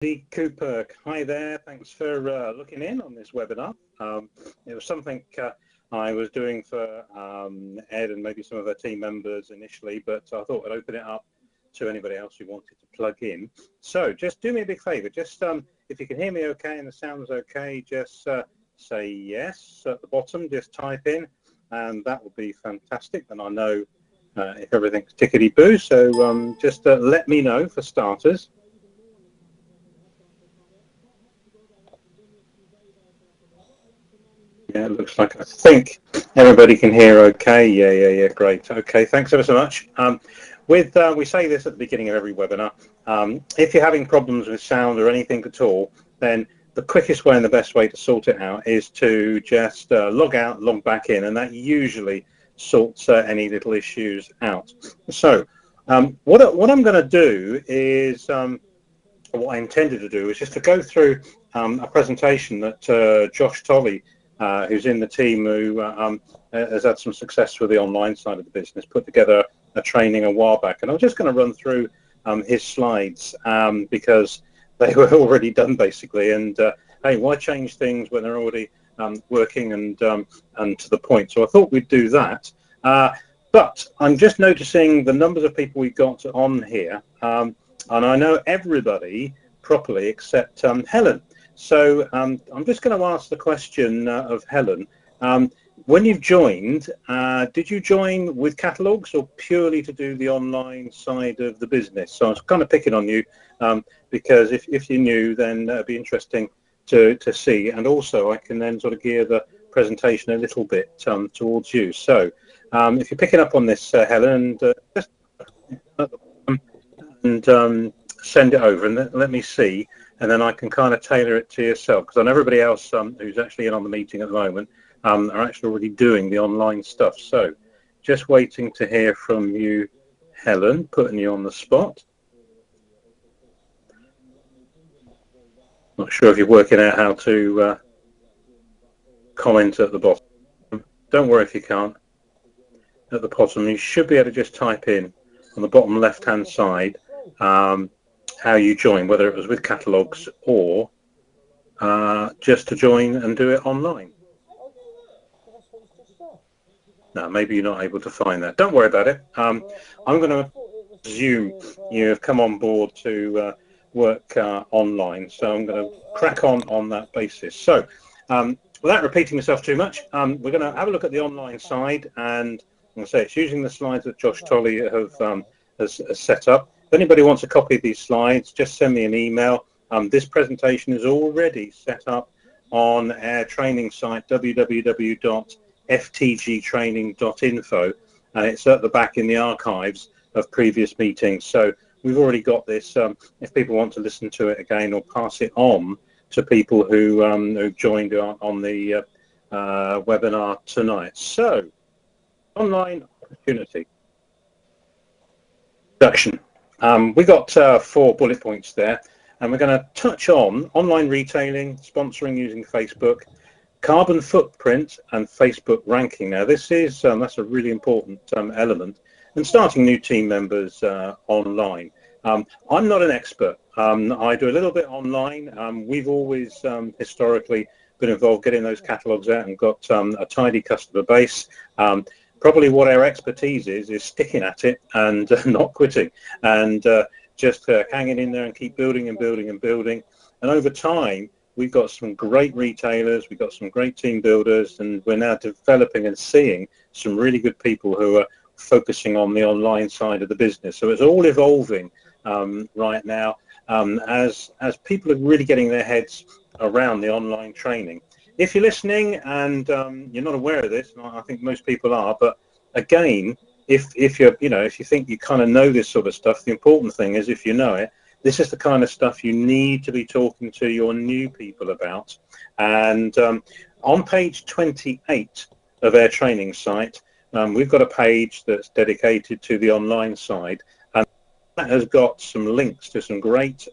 Lee Cooper, hi there. Thanks for looking in on this webinar. It was something I was doing for Ed and maybe some of our team members initially, but I thought I'd open it up to anybody else who wanted to plug in. So just do me a big favor. Just if you can hear me okay and the sound's okay, just say yes at the bottom. Just type in, and that would be fantastic. And I know if everything's tickety-boo. So just let me know for starters. Yeah, it looks like I think everybody can hear okay. Yeah, great. Okay, thanks ever so much. We say this at the beginning of every webinar. If you're having problems with sound or anything at all, then the quickest way and the best way to sort it out is to just log out, log back in, and that usually sorts any little issues out. So what I'm going to do is, what I intended to do is just to go through a presentation that Josh Tolley, who's in the team, who has had some success with the online side of the business, put together a training a while back. And I'm just going to run through his slides because they were already done, basically. And hey, why change things when they're already working and to the point? So I thought we'd do that. But I'm just noticing the numbers of people we've got on here. And I know everybody properly except Helen. So I'm just going to ask the question of Helen. When you've joined, did you join with catalogues or purely to do the online side of the business? So I was kind of picking on you because if you knew, then it'd be interesting to see. And also I can then sort of gear the presentation a little bit towards you. So if you're picking up on this, Helen, just and send it over and let me see, and then I can kind of tailor it to yourself, because I know everybody else who's actually in on the meeting at the moment are actually already doing the online stuff. So just waiting to hear from you, Helen, putting you on the spot. Not sure if you're working out how to comment at the bottom. Don't worry if you can't. At the bottom, you should be able to just type in on the bottom left-hand side how you join, whether it was with catalogues or just to join and do it online. No, maybe you're not able to find that. Don't worry about it. I'm going to assume you have come on board to work online, so I'm going to crack on that basis. So without repeating myself too much, we're going to have a look at the online side, and I'm going to say it's using the slides that Josh Tolley has set up. If anybody wants a copy of these slides, just send me an email. This presentation is already set up on our training site, www.ftgtraining.info, and it's at the back in the archives of previous meetings. So we've already got this. If people want to listen to it again or pass it on to people who joined on the webinar tonight. So, online opportunity. Introduction. We got 4 bullet points there, and we're going to touch on online retailing, sponsoring using Facebook, carbon footprint, and Facebook ranking. Now, this is that's a really important element, and starting new team members online. I'm not an expert. I do a little bit online. We've always historically been involved getting those catalogues out and got a tidy customer base. Probably what our expertise is sticking at it and not quitting, and just hanging in there and keep building and building and building. And over time, we've got some great retailers, we've got some great team builders, and we're now developing and seeing some really good people who are focusing on the online side of the business. So it's all evolving right now as people are really getting their heads around the online training. If you're listening and you're not aware of this, and I think most people are, but again, if you think you kind of know this sort of stuff, the important thing is, if you know it, this is the kind of stuff you need to be talking to your new people about. And on page 28 of our training site, we've got a page that's dedicated to the online side, and that has got some links to some great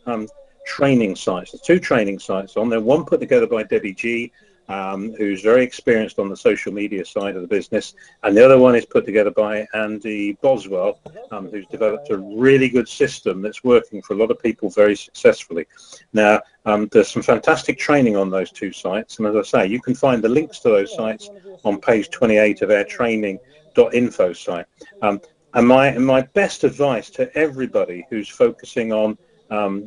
training sites. There's 2 training sites on there, one put together by Debbie G, who's very experienced on the social media side of the business, and the other one is put together by Andy Boswell, who's developed a really good system that's working for a lot of people very successfully. Now, there's some fantastic training on those two sites, and as I say, you can find the links to those sites on page 28 of our training.info site. And my best advice to everybody who's focusing on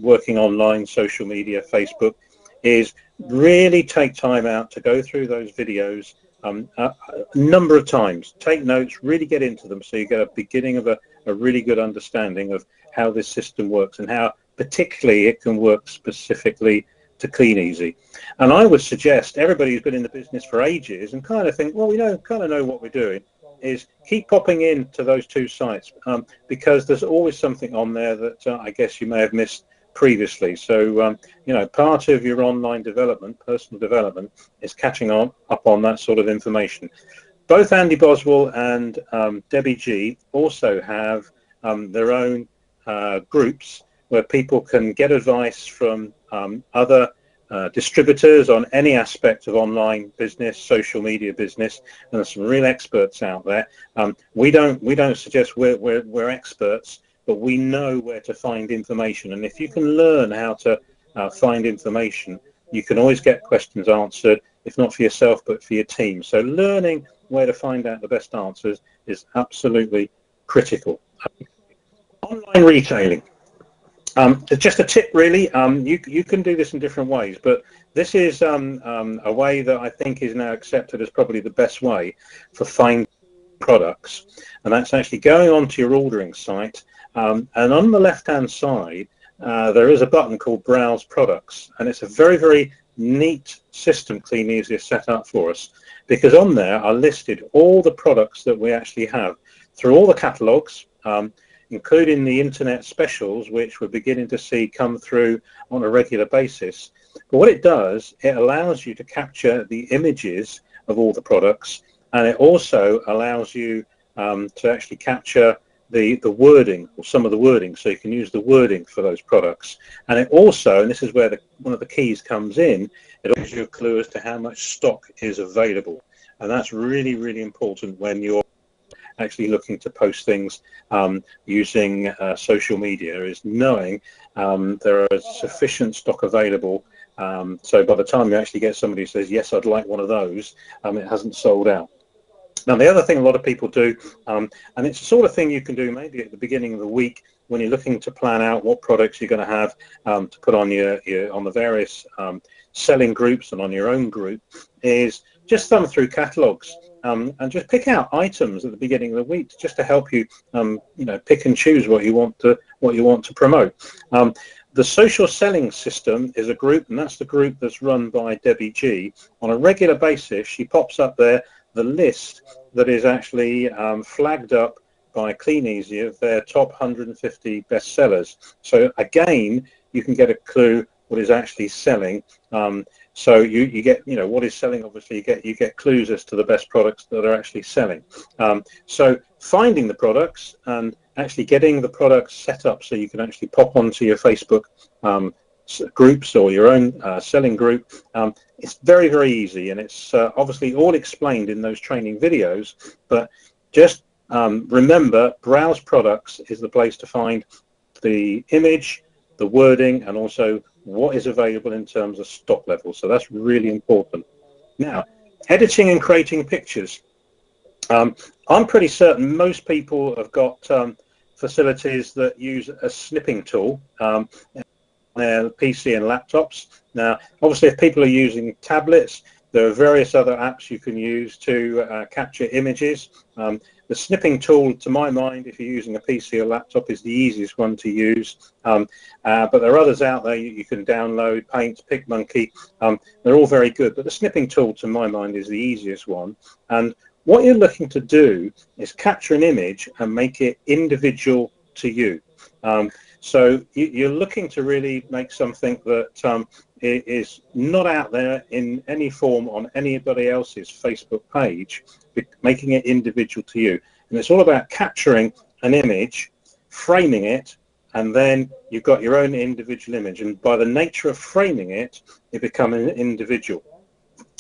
working online, social media, Facebook, is really take time out to go through those videos a number of times. Take notes, really get into them so you get a beginning of a really good understanding of how this system works and how particularly it can work specifically to Cleaneasy. And I would suggest everybody who's been in the business for ages and kind of think, well, we kind of know what we're doing, is keep popping into those two sites because there's always something on there that I guess you may have missed previously. So part of your online development, personal development, is catching up on that sort of information. Both Andy Boswell and Debbie G also have their own groups where people can get advice from other distributors on any aspect of online business, social media business, and there's some real experts out there. We don't suggest we're experts, but we know where to find information, and if you can learn how to find information, you can always get questions answered, if not for yourself but for your team. So learning where to find out the best answers is absolutely critical. Online retailing. Just a tip, really. You can do this in different ways, but this is a way that I think is now accepted as probably the best way for finding products, and that's actually going onto your ordering site, and on the left-hand side there is a button called Browse Products, and it's a very, very neat system Cleaneasy has set up for us, because on there are listed all the products that we actually have through all the catalogues, including the internet specials, which we're beginning to see come through on a regular basis. But what it does, it allows you to capture the images of all the products, and it also allows you to actually capture the wording, or some of the wording, so you can use the wording for those products. And it also, and this is where one of the keys comes in, it gives you a clue as to how much stock is available. And that's really, really important when you're actually looking to post things using social media, is knowing there are sufficient stock available, so by the time you actually get somebody who says, yes, I'd like one of those, it hasn't sold out. Now, the other thing a lot of people do, and it's the sort of thing you can do maybe at the beginning of the week when you're looking to plan out what products you're going to have to put on on the various selling groups and on your own group, is just thumb through catalogues and just pick out items at the beginning of the week just to help you, pick and choose what you want to promote. The social selling system is a group, and that's the group that's run by Debbie G. On a regular basis, she pops up there the list that is actually flagged up by Cleaneasy of their top 150 bestsellers. So again, you can get a clue what is actually selling. So you get, what is selling. Obviously, you get clues as to the best products that are actually selling. So finding the products and actually getting the products set up so you can actually pop onto your Facebook groups or your own selling group. It's very, very easy, and it's obviously all explained in those training videos, but just remember, Browse Products is the place to find the image, the wording, and also what is available in terms of stock levels. So that's really important. Now, editing and creating pictures. I'm pretty certain most people have got facilities that use a snipping tool, their PC and laptops. Now, obviously, if people are using tablets, there are various other apps you can use to capture images. The snipping tool, to my mind, if you're using a PC or laptop, is the easiest one to use. But there are others out there you can download, Paint, PicMonkey. They're all very good, but the snipping tool, to my mind, is the easiest one. And what you're looking to do is capture an image and make it individual to you. So you're looking to really make something that is not out there in any form on anybody else's Facebook page, making it individual to you. And it's all about capturing an image, framing it, and then you've got your own individual image. And by the nature of framing it, it becomes an individual.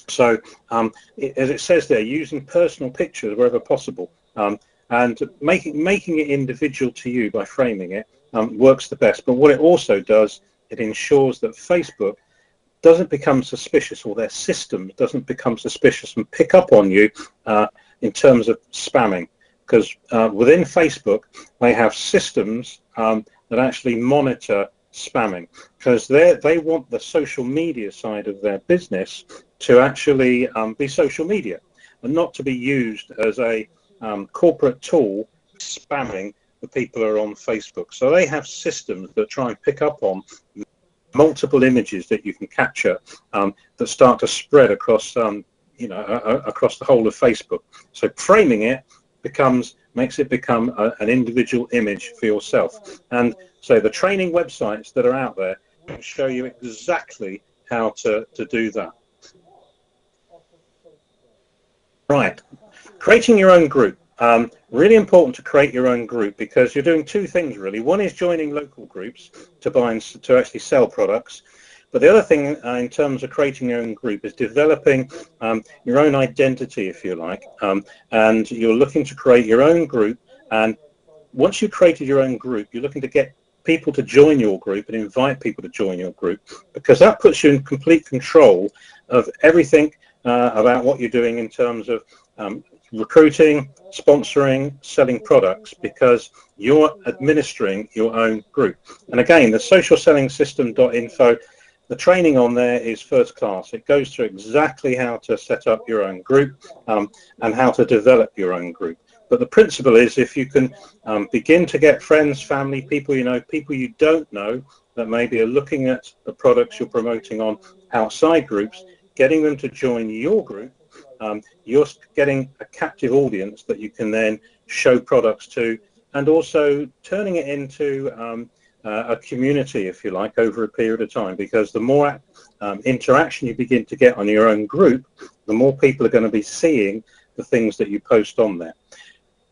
So as it says there, using personal pictures wherever possible, and making it individual to you by framing it works the best. But what it also does, it ensures that Facebook doesn't become suspicious, or their system doesn't become suspicious and pick up on you in terms of spamming. Because within Facebook, they have systems that actually monitor spamming, because they want the social media side of their business to actually be social media and not to be used as a corporate tool spamming the people who are on Facebook. So they have systems that try and pick up on multiple images that you can capture that start to spread across across the whole of Facebook. So framing it makes it become an individual image for yourself. And so the training websites that are out there will show you exactly how to do that. Right, creating your own group. Really important to create your own group, because you're doing two things really. One is joining local groups to actually sell products. But the other thing in terms of creating your own group is developing your own identity, if you like. And you're looking to create your own group. And once you've created your own group, you're looking to get people to join your group and invite people to join your group, because that puts you in complete control of everything about what you're doing in terms of recruiting, sponsoring, selling products, because you're administering your own group. And again, the socialsellingsystem.info, the training on there is first class. It goes through exactly how to set up your own group and how to develop your own group. But the principle is, if you can begin to get friends, family, people you know, people you don't know that maybe are looking at the products you're promoting on outside groups, getting them to join your group, you're getting a captive audience that you can then show products to, and also turning it into a community, if you like, over a period of time. Because the more interaction you begin to get on your own group, the more people are going to be seeing the things that you post on there.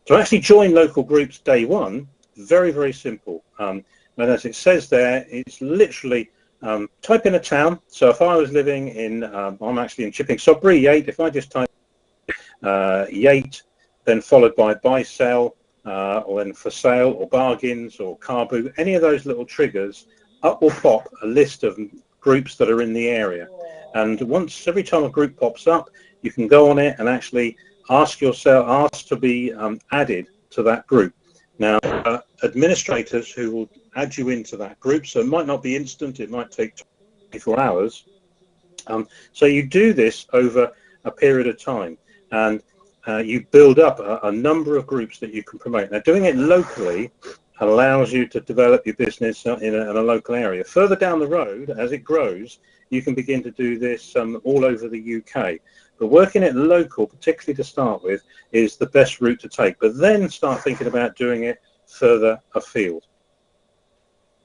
To actually join local groups day one, very, very simple. And as it says there, it's literally type in a town. So if I was living in, I'm actually in Chipping Sodbury, Yate. If I just type Yate, then followed by buy, sell, or then for sale, or bargains, or car boot, any of those little triggers, up will pop a list of groups that are in the area. And every time a group pops up, you can go on it and actually ask to be added to that group. Now, administrators who will add you into that group, so it might not be instant, it might take 24 hours. So you do this over a period of time, and you build up a number of groups that you can promote. Now, doing it locally allows you to develop your business in a local area. Further down the road, as it grows, you can begin to do this all over the UK. But working it local, particularly to start with, is the best route to take. But then start thinking about doing it further afield.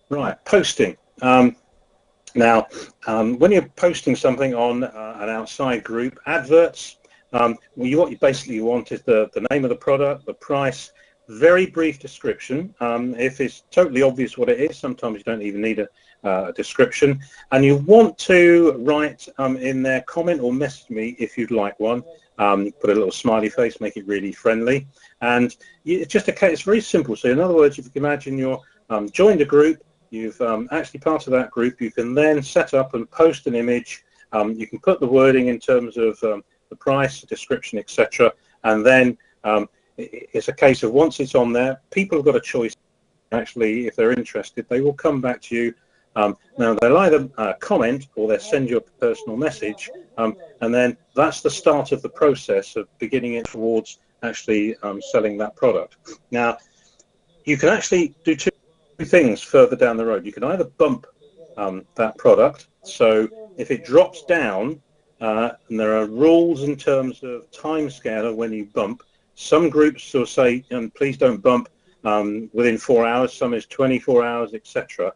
Right, posting. Now, when you're posting something on an outside group, adverts, what you basically want is the name of the product, the price, very brief description. If it's totally obvious what it is, sometimes you don't even need a description. And you want to write in there, comment or message me if you'd like one. Put a little smiley face, make it really friendly. And it's just a case, it's very simple. So in other words, if you can imagine you're joined a group, you've actually part of that group, you can then set up and post an image. You can put the wording in terms of the price, the description, etc. And then it's a case of once it's on there, people have got a choice. Actually, if they're interested, they will come back to you. Now, they'll either comment or they'll send you a personal message. And then that's the start of the process of beginning it towards actually selling that product. Now, you can actually do two things further down the road. You can either bump that product. So if it drops down, and there are rules in terms of time scale of when you bump. Some groups will say, please don't bump within 4 hours. Some is 24 hours, etc.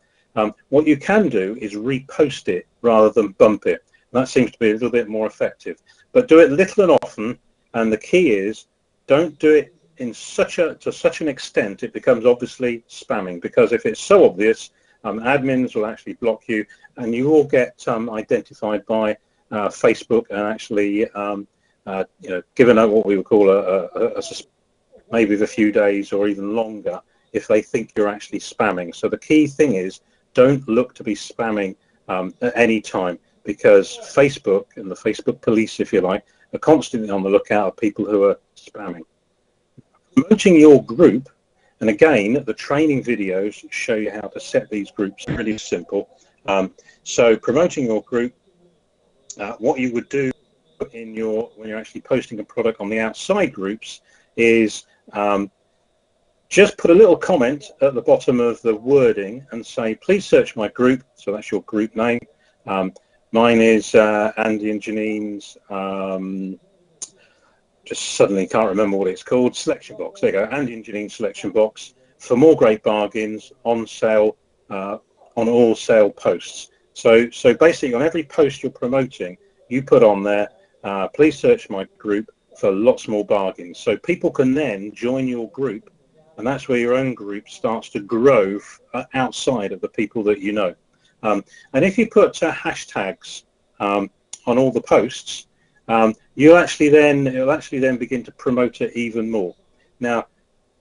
What you can do is repost it rather than bump it. That seems to be a little bit more effective. But do it little and often. And the key is, don't do it in to such an extent it becomes obviously spamming. Because if it's so obvious, admins will actually block you, and you will get identified by Facebook and actually given out what we would call a maybe a few days or even longer if they think you're actually spamming. So the key thing is, don't look to be spamming at any time, because Facebook and the Facebook police, if you like, are constantly on the lookout of people who are spamming. Promoting your group, and again, the training videos show you how to set these groups. Really simple. So promoting your group, what you would do when you're actually posting a product on the outside groups is just put a little comment at the bottom of the wording and say, please search my group. So that's your group name. Mine is Andy and Janine's, just suddenly can't remember what it's called, selection box. There you go, Andy and Janine's selection box for more great bargains on sale, on all sale posts. So basically on every post you're promoting, you put on there, please search my group for lots more bargains. So people can then join your group, and that's where your own group starts to grow outside of the people that you know. And if you put hashtags on all the posts, it'll actually then begin to promote it even more. Now,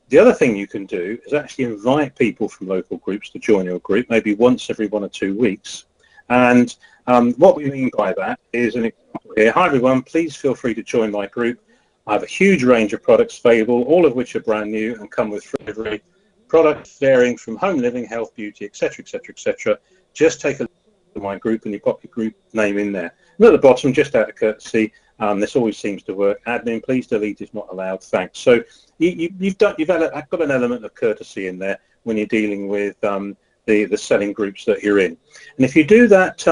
the other thing you can do is actually invite people from local groups to join your group, maybe once every 1 or 2 weeks. And what we mean by that is an example here. Hi everyone, please feel free to join my group. I have a huge range of products available, all of which are brand new and come with free delivery. Products varying from home living, health, beauty, etc., etc., etc. Just take a look at my group and you pop your group name in there. And at the bottom, just out of courtesy, this always seems to work. Admin, please delete is not allowed. Thanks. So you've got an element of courtesy in there when you're dealing with the selling groups that you're in. And if you do that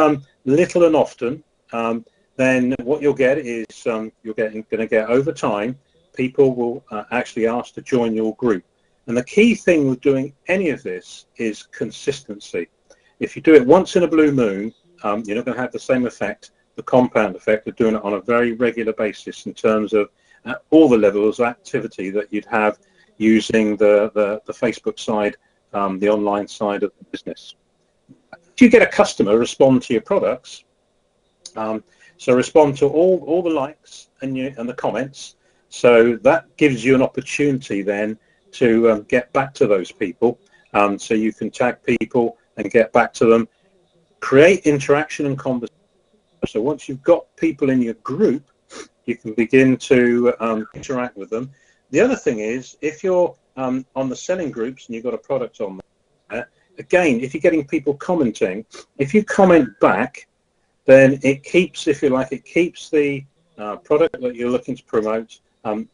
little and often, then what you'll get is you're going to get over time, people will actually ask to join your group. And the key thing with doing any of this is consistency. If you do it once in a blue moon, you're not going to have the same effect, the compound effect of doing it on a very regular basis in terms of all the levels of activity that you'd have using the Facebook side, the online side of the business. If you get a customer respond to your products, so respond to all the likes and the comments, so that gives you an opportunity then to get back to those people. So you can tag people and get back to them, create interaction and conversation. So once you've got people in your group, you can begin to interact with them. The other thing is, if you're on the selling groups and you've got a product on there, again, if you're getting people commenting, if you comment back, then it keeps, if you like, it keeps the product that you're looking to promote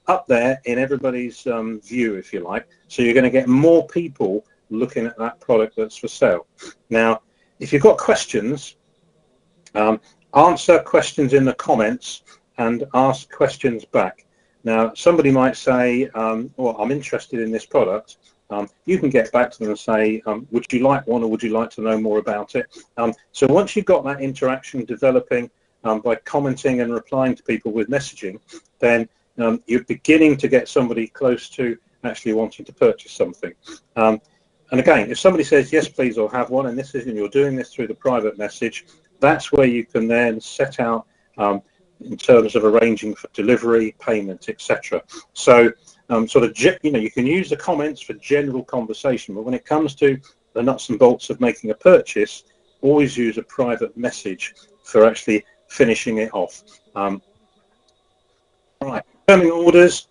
up there in everybody's view, if you like. So you're going to get more people looking at that product that's for sale. Now, if you've got questions, answer questions in the comments and ask questions back. Now, somebody might say, well, I'm interested in this product. You can get back to them and say, would you like one, or would you like to know more about it? So once you've got that interaction developing by commenting and replying to people with messaging, then you're beginning to get somebody close to actually wanting to purchase something. And again, if somebody says, yes, please, I'll have one, and you're doing this through the private message, that's where you can then set out in terms of arranging for delivery, payment, etc. So you can use the comments for general conversation, but when it comes to the nuts and bolts of making a purchase, always use a private message for actually finishing it off. All right, confirming orders.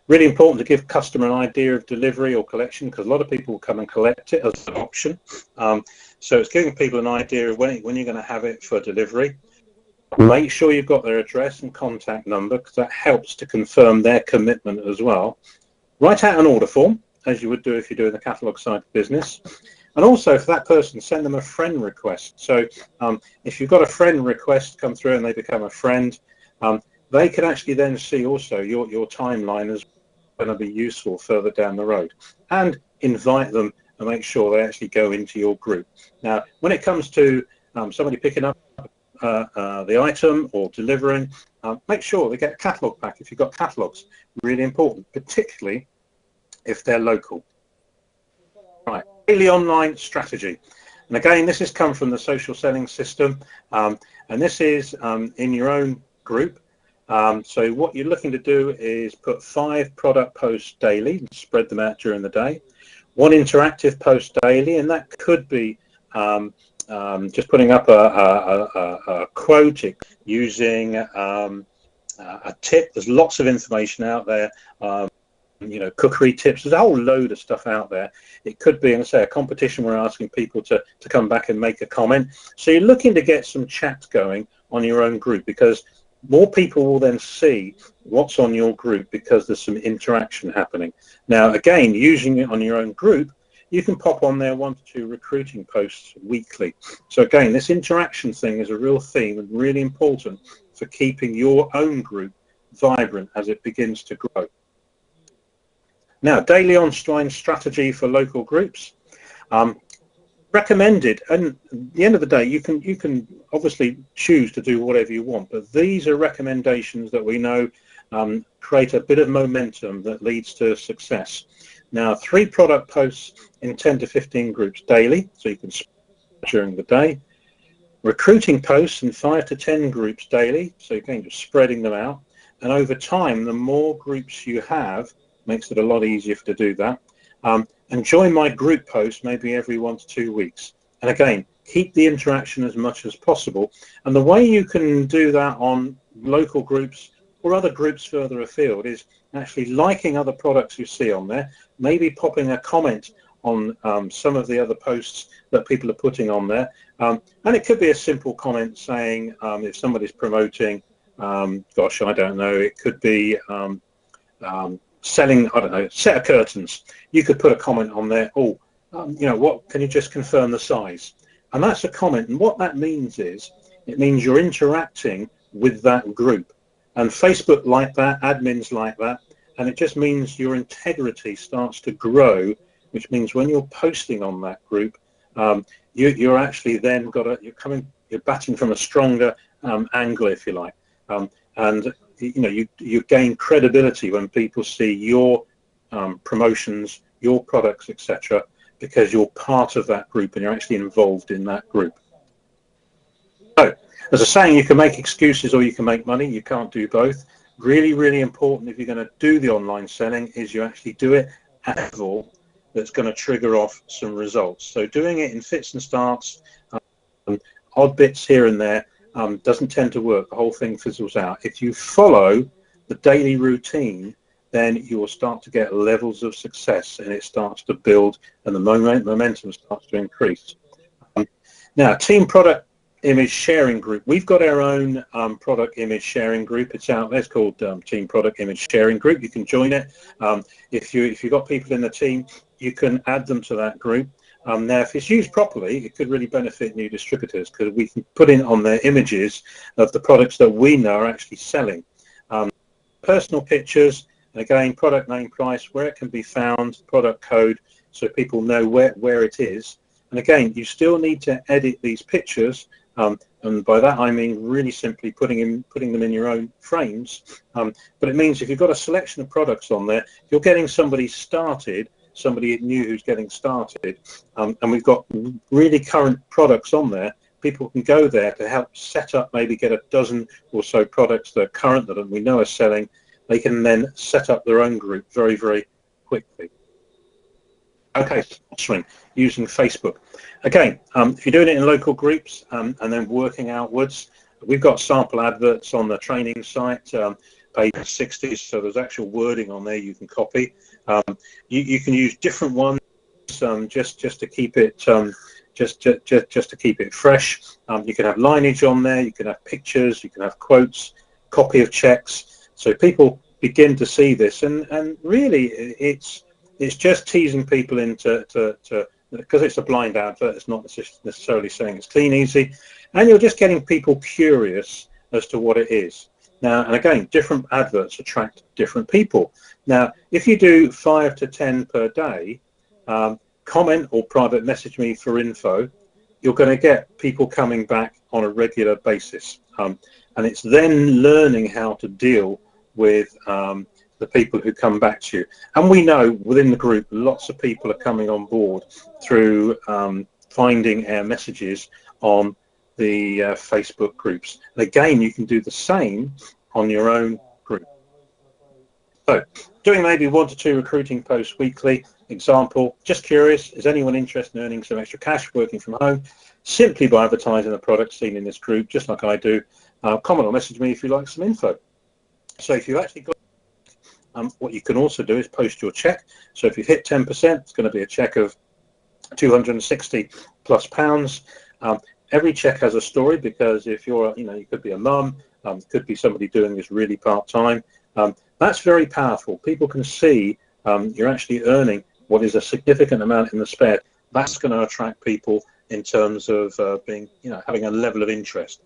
Really important to give customer an idea of delivery or collection, because a lot of people will come and collect it as an option. So it's giving people an idea of when you're going to have it for delivery. Make sure you've got their address and contact number, because that helps to confirm their commitment as well. Write out an order form, as you would do if you're doing the catalogue side of business. And also, for that person, send them a friend request. So if you've got a friend request come through and they become a friend, they can actually then see also your timeline as going to be useful further down the road, and invite them and make sure they actually go into your group. Now, when it comes to somebody picking up the item or delivering, make sure they get a catalogue pack if you've got catalogues. Really important, particularly if they're local. Right, daily online strategy. And again, this has come from the social selling system, and this is in your own group. So what you're looking to do is put 5 product posts daily and spread them out during the day. 1 interactive post daily, and that could be just putting up a quote, using a tip. There's lots of information out there. You know, cookery tips. There's a whole load of stuff out there. It could be, say, a competition. We're asking people to come back and make a comment. So you're looking to get some chat going on your own group, because more people will then see what's on your group because there's some interaction happening. Now, again, using it on your own group, you can pop on there 1 to 2 recruiting posts weekly. So again, this interaction thing is a real theme and really important for keeping your own group vibrant as it begins to grow. Now, daily online strategy for local groups. Recommended, and at the end of the day, you can obviously choose to do whatever you want, but these are recommendations that we know create a bit of momentum that leads to success. Now, 3 product posts in 10 to 15 groups daily, so you can during the day. Recruiting posts in 5 to 10 groups daily, so again, just spreading them out. And over time, the more groups you have, makes it a lot easier to do that. And join my group post maybe every 1 to 2 weeks. And again, keep the interaction as much as possible. And the way you can do that on local groups or other groups further afield is actually liking other products you see on there, maybe popping a comment on some of the other posts that people are putting on there. And it could be a simple comment saying, if somebody's promoting, gosh, I don't know, it could be selling, I don't know, set of curtains. You could put a comment on there, you know, what, can you just confirm the size? And that's a comment, and what that means is, it means you're interacting with that group. And Facebook like that, admins like that, and it just means your integrity starts to grow, which means when you're posting on that group, you're actually then you're batting from a stronger angle, if you like. And you know, you gain credibility when people see your promotions, your products, etc., because you're part of that group and you're actually involved in that group. So, as a saying, you can make excuses or you can make money. You can't do both. Really, really important if you're going to do the online selling is you actually do it at a level that's going to trigger off some results. So doing it in fits and starts, odd bits here and there, doesn't tend to work. The whole thing fizzles out. If you follow the daily routine, then you will start to get levels of success and it starts to build and the momentum starts to increase. Now, team product image sharing group. We've got our own product image sharing group. It's out there. It's called Team Product Image Sharing Group. You can join it. If you've got people in the team, you can add them to that group. Now, if it's used properly, it could really benefit new distributors because we can put in on their images of the products that we know are actually selling. Personal pictures, and again, product name, price, where it can be found, product code, so people know where it is. And again, you still need to edit these pictures, and by that I mean really simply putting them in your own frames. But it means if you've got a selection of products on there, you're getting somebody started, somebody new who's getting started, and we've got really current products on there. People can go there to help set up, maybe get a dozen or so products that are current that we know are selling. They can then set up their own group very, very quickly. Okay, sponsoring using Facebook. Again, if you're doing it in local groups and then working outwards, we've got sample adverts on the training site, page 60, so there's actual wording on there you can copy. You can use different ones just to keep it just to keep it fresh. You can have lineage on there, you can have pictures, you can have quotes, copy of checks, so people begin to see this, and really it's just teasing people into because it's a blind advert. It's not necessarily saying it's clean, easy, and you're just getting people curious as to what it is. Now, and again, different adverts attract different people. Now, if you do 5 to 10 per day, comment or private message me for info, you're going to get people coming back on a regular basis. And it's then learning how to deal with the people who come back to you. And we know within the group, lots of people are coming on board through finding our messages on the Facebook groups. And again, you can do the same on your own group. So doing maybe 1 to 2 recruiting posts weekly. Example, just curious, is anyone interested in earning some extra cash working from home? Simply by advertising the product seen in this group, just like I do. Comment or message me if you like some info. So if you've actually got, what you can also do is post your check. So if you hit 10%, it's going to be a check of £260+ every check has a story, because if you're, you could be a mum, could be somebody doing this really part-time. That's very powerful. People can see you're actually earning what is a significant amount in the spare. That's going to attract people in terms of being, having a level of interest.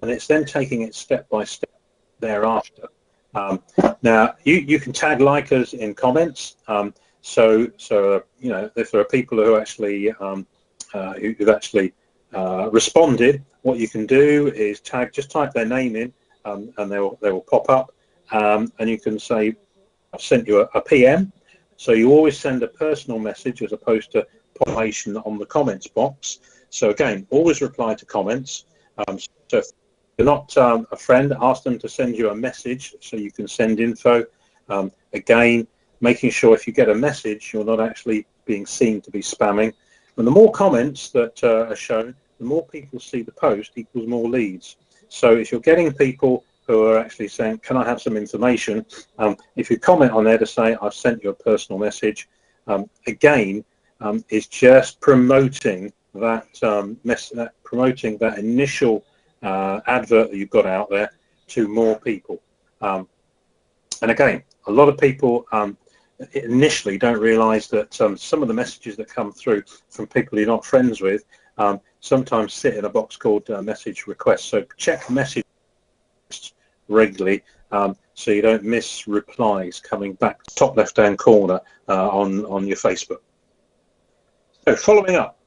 And it's then taking it step by step thereafter. Now, you can tag likers in comments. So if there are people who actually who've actually responded, what you can do is just type their name in, and they will pop up, and you can say, I've sent you a PM. So you always send a personal message as opposed to population on the comments box. So again, always reply to comments. So if you're not a friend, ask them to send you a message so you can send info. Again, making sure if you get a message, you're not actually being seen to be spamming. And the more comments that are shown, the more people see the post equals more leads. So if you're getting people who are actually saying, can I have some information? If you comment on there to say, I've sent you a personal message, again, is just promoting that promoting that initial advert that you've got out there to more people. And again, a lot of people initially don't realize that some of the messages that come through from people you're not friends with sometimes sit in a box called message requests. So check message regularly so you don't miss replies coming back top left hand corner on your Facebook. So following up,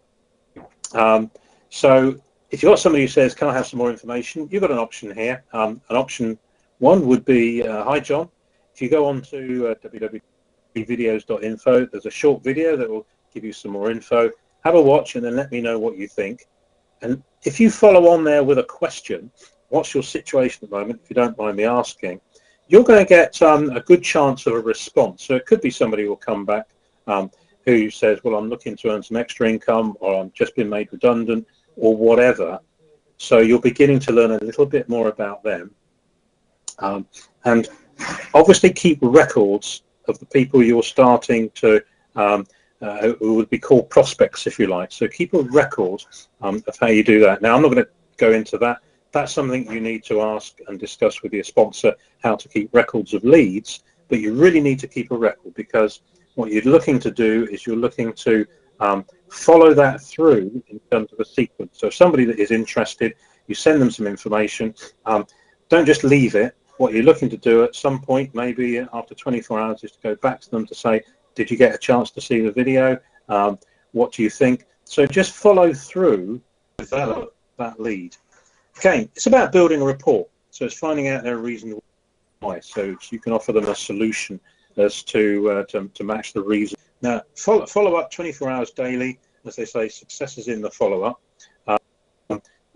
so if you've got somebody who says, can I have some more information, you've got an option here. An option one would be, hi John, if you go on to www.videos.info, there's a short video that will give you some more info. Have a watch and then let me know what you think. And if you follow on there with a question, what's your situation at the moment, if you don't mind me asking, you're going to get a good chance of a response. So it could be somebody who will come back who says, well, I'm looking to earn some extra income, or I'm just been made redundant, or whatever. So you're beginning to learn a little bit more about them. And obviously keep records of the people you're starting to, who would be called prospects, if you like. So keep a record of how you do that. Now, I'm not going to go into that. That's something you need to ask and discuss with your sponsor, how to keep records of leads. But you really need to keep a record, because what you're looking to do is you're looking to follow that through in terms of a sequence. So if somebody that is interested, you send them some information. Don't just leave it. What you're looking to do at some point, maybe after 24 hours, is to go back to them to say, did you get a chance to see the video? What do you think? So just follow through, develop that lead. Okay, it's about building a rapport. So it's finding out their reason why. So you can offer them a solution as to match the reason. Now, follow up 24 hours daily. As they say, success is in the follow-up.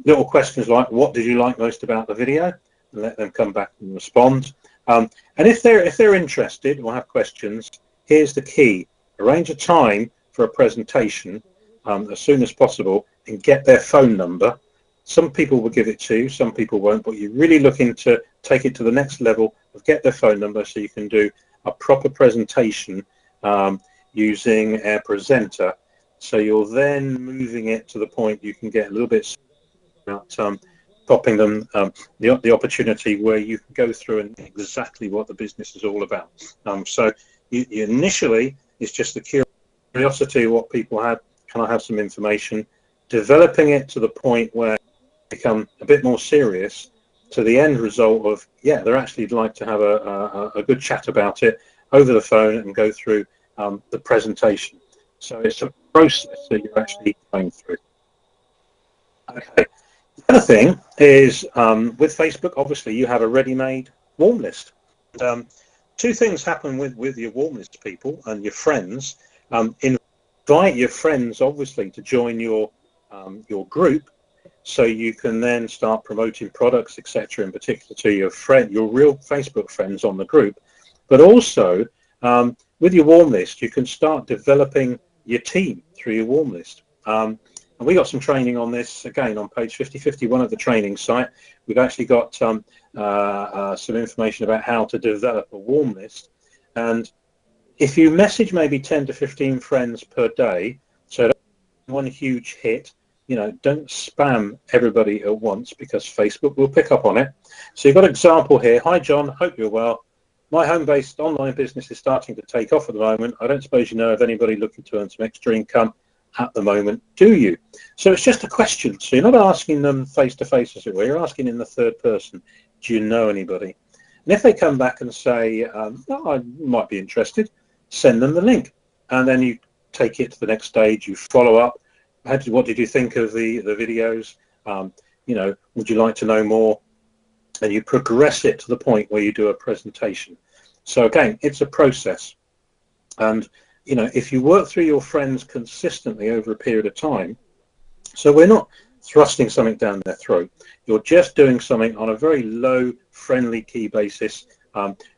Little questions like, what did you like most about the video? And let them come back and respond. And if they're interested or have questions, here's the key: arrange a time for a presentation as soon as possible, and get their phone number. Some people will give it to you, some people won't, but you're really looking to take it to the next level of get their phone number so you can do a proper presentation using our presenter. So you're then moving it to the point you can get a little bit about popping them the opportunity where you can go through and exactly what the business is all about. So you initially, it's just the curiosity of what people have. Can I have some information? Developing it to the point where become a bit more serious, to the end result of, yeah, they're actually like to have a good chat about it over the phone and go through the presentation. So it's a process that you're actually going through. Okay. The other thing is with Facebook, obviously you have a ready-made warm list. Two things happen with your warm list people and your friends. In invite your friends, obviously, to join your group, so you can then start promoting products, etc., in particular to your real Facebook friends on the group. But also, with your warm list, you can start developing your team through your warm list. And we got some training on this, again, on page 5051 of the training site. We've actually got some information about how to develop a warm list. And if you message maybe 10 to 15 friends per day, so one huge hit, don't spam everybody at once, because Facebook will pick up on it. So you've got an example here. Hi, John. Hope you're well. My home-based online business is starting to take off at the moment. I don't suppose you know of anybody looking to earn some extra income at the moment, do you? So it's just a question. So you're not asking them face-to-face, as it were. You're asking in the third person, do you know anybody? And if they come back and say, no, I might be interested, send them the link. And then you take it to the next stage. You follow up. What did you think of the videos? Would you like to know more? And you progress it to the point where you do a presentation. So again, it's a process. And, if you work through your friends consistently over a period of time, so we're not thrusting something down their throat. You're just doing something on a very low, friendly key basis,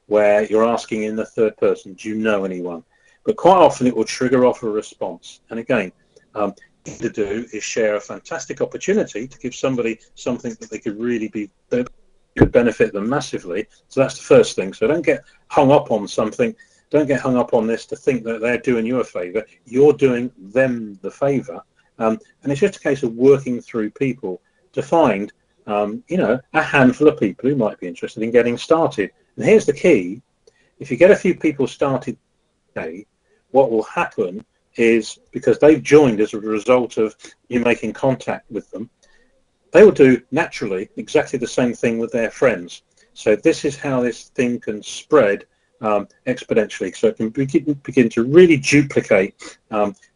where you're asking in the third person, do you know anyone? But quite often it will trigger off a response. And again, to do is share a fantastic opportunity to give somebody something that they could benefit them massively. So that's the first thing. So don't get hung up on something. Don't get hung up on this to think that they're doing you a favor. You're doing them the favor. And it's just a case of working through people to find, a handful of people who might be interested in getting started. And here's the key. If you get a few people started today, what will happen is, because they've joined as a result of you making contact with them, they will do naturally exactly the same thing with their friends. So this is how this thing can spread exponentially. So it can begin to really duplicate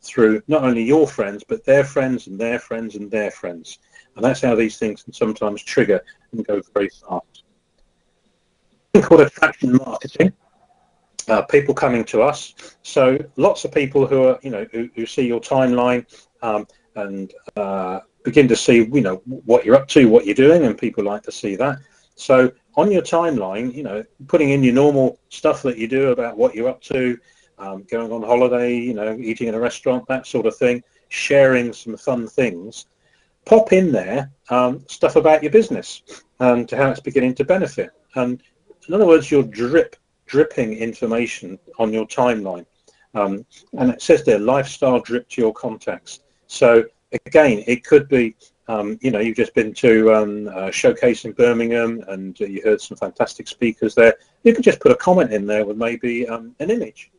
through not only your friends, but their friends and their friends and their friends. And that's how these things can sometimes trigger and go very fast. It's called attraction marketing. People coming to us. So lots of people who are, who see your timeline and begin to see, what you're up to, what you're doing, and people like to see that. So on your timeline, putting in your normal stuff that you do about what you're up to, going on holiday, eating in a restaurant, that sort of thing, sharing some fun things. Pop in there stuff about your business and how it's beginning to benefit. And in other words, you're dripping information on your timeline, and it says there, lifestyle drip to your contacts. So again, it could be you've just been to Showcase in Birmingham and you heard some fantastic speakers there. You can just put a comment in there with maybe an image.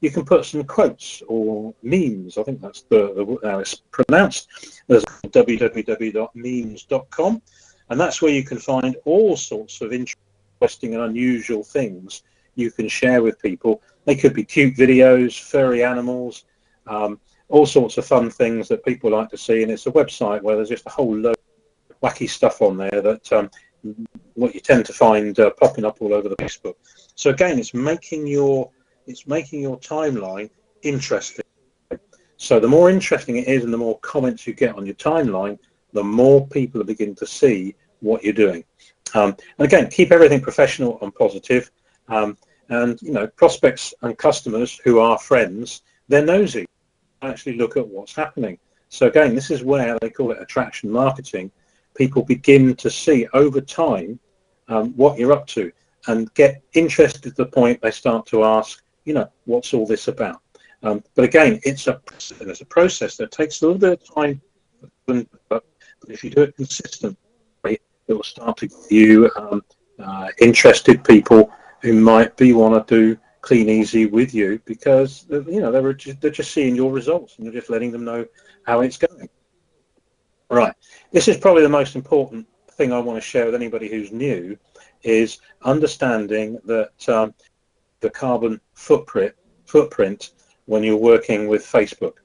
You can put some quotes or memes. I think that's how it's pronounced. There's www.memes.com, and that's where you can find all sorts of interesting and unusual things you can share with people. They could be cute videos, furry animals, all sorts of fun things that people like to see. And it's a website where there's just a whole load of wacky stuff on there that what you tend to find popping up all over the Facebook. So again, it's making your timeline interesting. So the more interesting it is and the more comments you get on your timeline, the more people are beginning to see what you're doing. And again, keep everything professional and positive. And prospects and customers who are friends, they're nosy. Actually look at what's happening. So again, this is where they call it attraction marketing. People begin to see over time what you're up to and get interested to the point they start to ask, what's all this about? But again, it's a process that takes a little bit of time, but if you do it consistently, it will start to give you interested people who might want to do clean easy with you, because they're just seeing your results and you're just letting them know how it's going. Right, this is probably the most important thing I want to share with anybody who's new, is understanding that the carbon footprint when you're working with Facebook.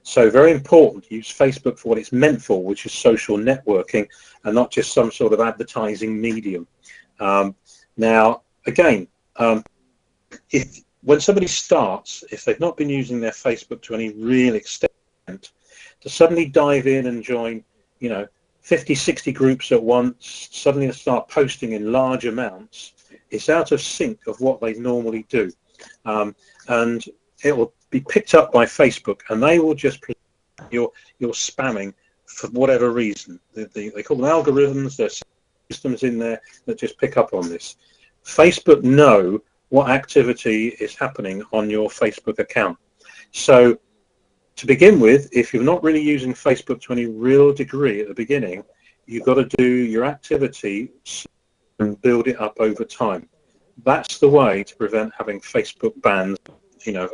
So very important, use Facebook for what it's meant for, which is social networking, and not just some sort of advertising medium. Now again, if when somebody starts, if they've not been using their Facebook to any real extent, to suddenly dive in and join, 50, 60 groups at once, suddenly start posting in large amounts, it's out of sync of what they normally do. And it will be picked up by Facebook, and they will just you're spamming for whatever reason. They call them algorithms. There's systems in there that just pick up on this. Facebook know what activity is happening on your Facebook account. So to begin with, if you're not really using Facebook to any real degree at the beginning, you've got to do your activity and build it up over time. That's the way to prevent having Facebook bans,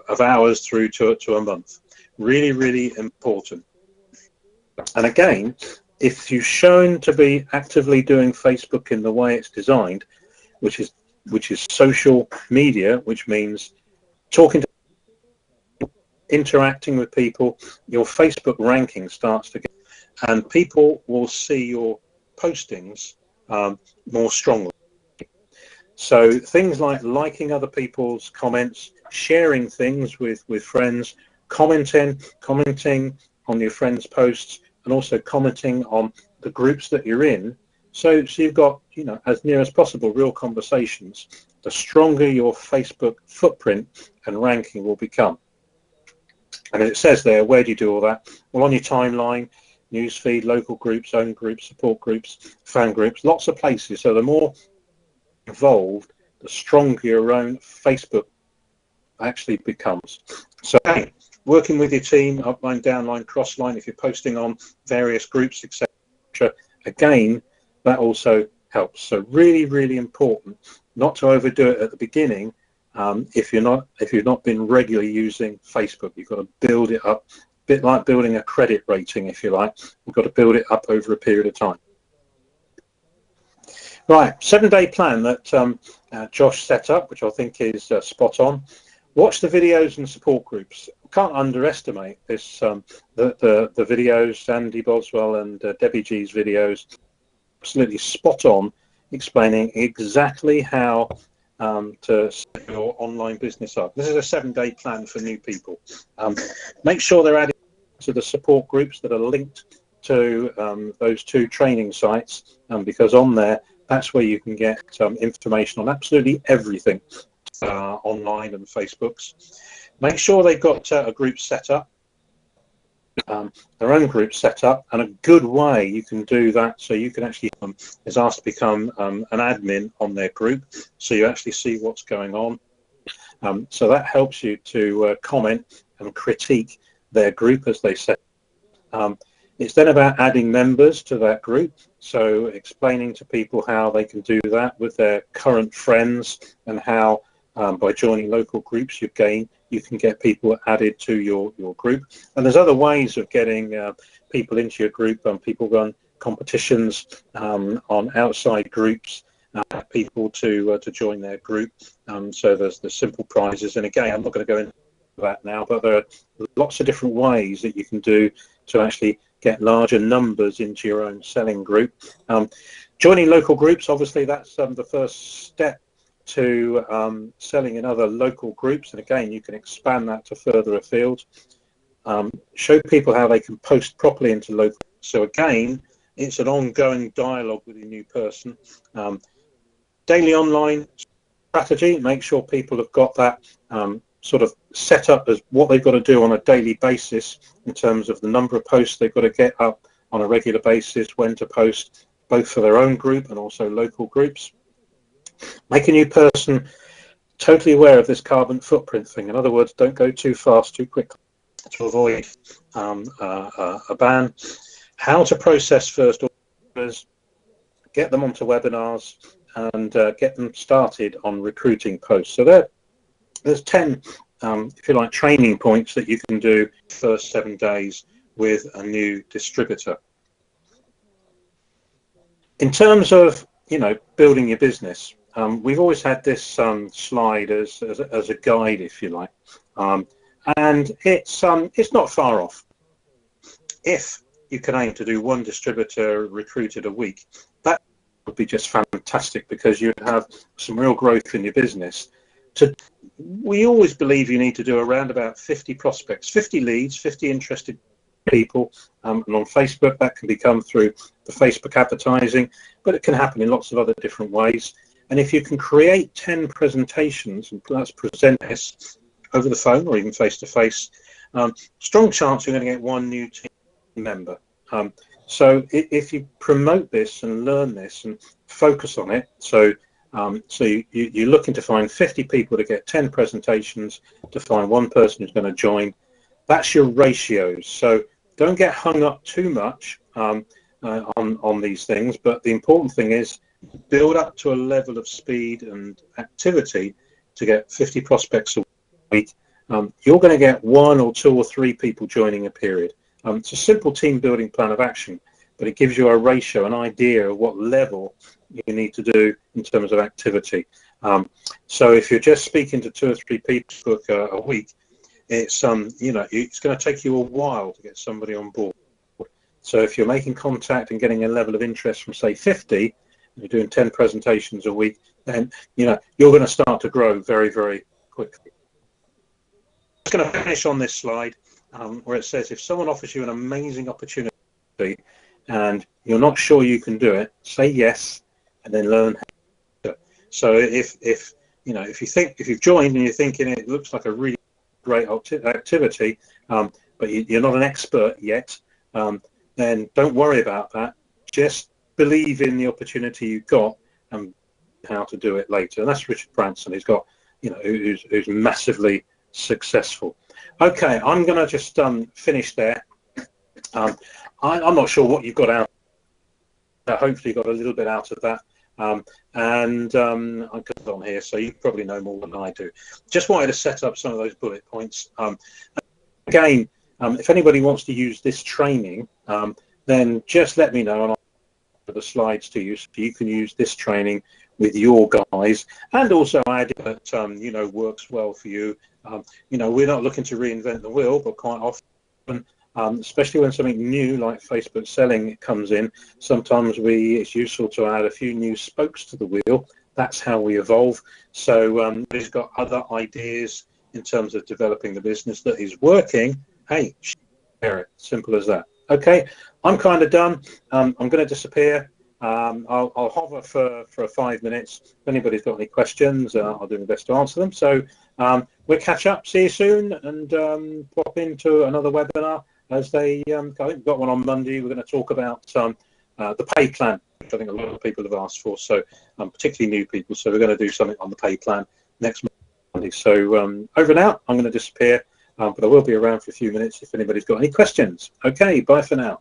of hours through to a month. Really, really important. And again, if you're shown to be actively doing Facebook in the way it's designed, which is social media, which means talking to, interacting with people, your Facebook ranking starts to get, and people will see your postings more strongly. So things like liking other people's comments, sharing things with friends, commenting on your friends' posts, and also commenting on the groups that you're in. So you've got, as near as possible, real conversations. The stronger your Facebook footprint and ranking will become. And as it says there, where do you do all that? Well, on your timeline, newsfeed, local groups, own groups, support groups, fan groups, lots of places. So the more involved, the stronger your own Facebook actually becomes. So working with your team, upline, downline, crossline, if you're posting on various groups, etc., again, that also helps. So really, really important not to overdo it at the beginning. If you've not been regularly using Facebook, you've got to build it up, a bit like building a credit rating, if you like. You've got to build it up over a period of time. Right, 7-day plan that Josh set up, which I think is spot on. Watch the videos and support groups. Can't underestimate this. The videos, Andy Boswell and Debbie G's videos, absolutely spot on, explaining exactly how to set your online business up. This is a 7-day plan for new people. Make sure they're added to the support groups that are linked to those 2 training sites, because on there, that's where you can get information on absolutely everything online and Facebook's. Make sure they've got a group set up, their own group set up, and a good way you can do that, so you can actually is asked to become an admin on their group, so you actually see what's going on. So that helps you to comment and critique their group as they set. It's then about adding members to that group, so explaining to people how they can do that with their current friends, and how by joining local groups you can get people added to your group. And there's other ways of getting people into your group. People run competitions on outside groups, people to join their group. So there's the simple prizes, and again, I'm not going to go into that now, but there are lots of different ways that you can do to actually get larger numbers into your own selling group. Joining local groups, obviously that's the first step to selling in other local groups, and again you can expand that to further afield. Show people how they can post properly into local. So again, it's an ongoing dialogue with your new person. Daily online strategy, make sure people have got that sort of set up as what they've got to do on a daily basis in terms of the number of posts they've got to get up on a regular basis, when to post, both for their own group and also local groups. Make a new person totally aware of this carbon footprint thing. In other words, don't go too fast, too quickly to avoid a ban. How to process first orders, get them onto webinars, and get them started on recruiting posts. So there's 10, if you like, training points that you can do first 7 days with a new distributor. In terms of building your business, we've always had this slide as a guide, if you like, and it's not far off. If you can aim to do 1 distributor recruited a week, that would be just fantastic, because you'd have some real growth in your business. we always believe you need to do around about 50 prospects, 50 leads, 50 interested people, and on Facebook that can become through the Facebook advertising, but it can happen in lots of other different ways. And if you can create 10 presentations, and let's present this over the phone or even face to face, strong chance you're going to get one new team member. So if you promote this and learn this and focus on it, so you're looking to find 50 people to get 10 presentations to find one person who's going to join. That's your ratios. So don't get hung up too much on these things. But the important thing is build up to a level of speed and activity to get 50 prospects a week. You're going to get 1 or 2 or 3 people joining a period. It's a simple team building plan of action, but it gives you a ratio, an idea of what level you need to do in terms of activity. So if you're just speaking to 2 or 3 people a week, it's it's going to take you a while to get somebody on board. So if you're making contact and getting a level of interest from say 50, and you're doing 10 presentations a week, then you're going to start to grow very, very quickly. I'm going to finish on this slide where it says if someone offers you an amazing opportunity and you're not sure you can do it, say yes and then learn how to do it. So if you've joined and you're thinking it looks like a really great activity, but you're not an expert yet, then don't worry about that. Just believe in the opportunity you've got and how to do it later. And that's Richard Branson. He's got, who's massively successful. Okay, I'm going to just finish there. I'm not sure what you've got out. Hopefully you got a little bit out of that. And I've got on here, so you probably know more than I do. Just wanted to set up some of those bullet points. Again, if anybody wants to use this training, then just let me know and I'll put the slides to you so you can use this training with your guys, and also add that works well for you. We're not looking to reinvent the wheel, but quite often, especially when something new like Facebook selling comes in, sometimes it's useful to add a few new spokes to the wheel. That's how we evolve. So we've got other ideas in terms of developing the business that is working. Hey, share it. Simple as that. Okay, I'm kind of done. I'm going to disappear. I'll hover for 5 minutes. If anybody's got any questions, I'll do my best to answer them. So we'll catch up, see you soon, and pop into another webinar as they, I think we've got one on Monday. We're going to talk about the pay plan, which I think a lot of people have asked for, so particularly new people. So we're going to do something on the pay plan next Monday. So over and out, I'm going to disappear, but I will be around for a few minutes if anybody's got any questions. Okay, bye for now.